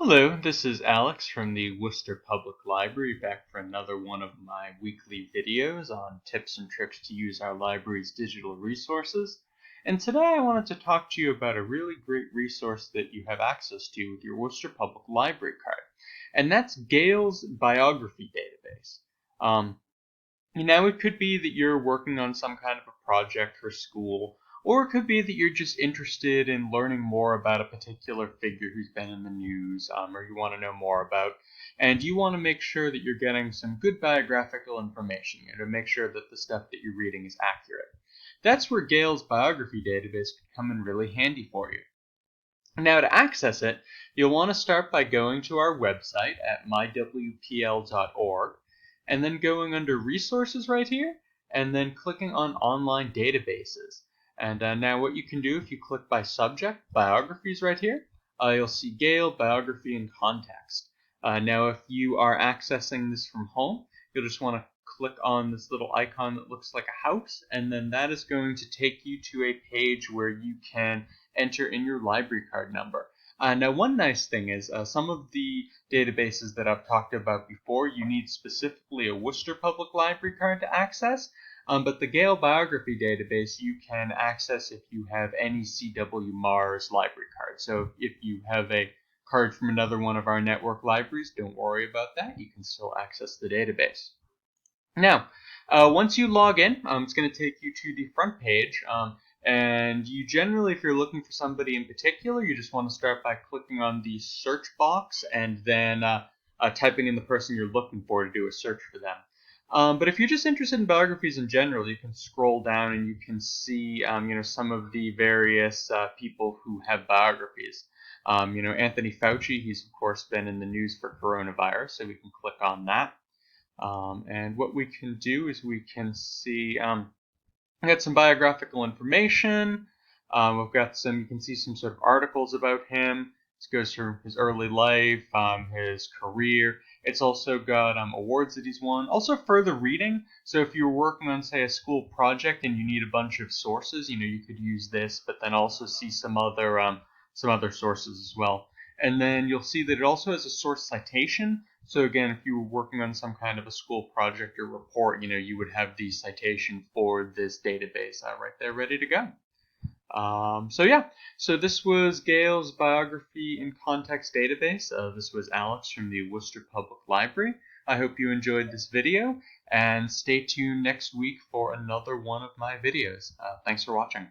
Hello, this is Alex from the Worcester Public Library, back for another one of my weekly videos on tips and tricks to use our library's digital resources. And today I wanted to talk to you about a really great resource that you have access to with your Worcester Public Library card, and that's Gale's Biography database. Now, it could be that you're working on some kind of a project for school, or it could be that you're just interested in learning more about a particular figure who's been in the news, or you want to know more about, and you want to make sure that you're getting some good biographical information, to make sure that the stuff that you're reading is accurate. That's where Gale's biography database could come in really handy for you. Now, to access it, you'll want to start by going to our website at mywpl.org, and then going under Resources right here, and then clicking on Online Databases. And now what you can do, if you click by subject, Biographies right here, you'll see Gale, Biography, and Context. Now, if you are accessing this from home, you'll just want to click on this little icon that looks like a house, and then that is going to take you to a page where you can enter in your library card number. Now, one nice thing is some of the databases that I've talked about before, you need specifically a Worcester Public Library card to access, but the Gale Biography database you can access if you have any CW Mars library card. So if you have a card from another one of our network libraries, don't worry about that. You can still access the database. Now, once you log in, it's going to take you to the front page. And you generally, if you're looking for somebody in particular, you just want to start by clicking on the search box and then typing in the person you're looking for to do a search for them. But if you're just interested in biographies in general, you can scroll down and you can see, some of the various people who have biographies. Anthony Fauci, he's of course been in the news for coronavirus, so we can click on that. And what we can do is we can see. We got some biographical information. We've got you can see some sort of articles about him. This goes through his early life, his career. It's also got awards that he's won. Also further reading. So if you're working on, say, a school project and you need a bunch of sources, you could use this, but then also see some other sources as well. And then you'll see that it also has a source citation. So again, if you were working on some kind of a school project or report, you would have the citation for this database right there ready to go. So this was Gale's Biography in Context database. This was Alex from the Worcester Public Library. I hope you enjoyed this video, and stay tuned next week for another one of my videos. Thanks for watching.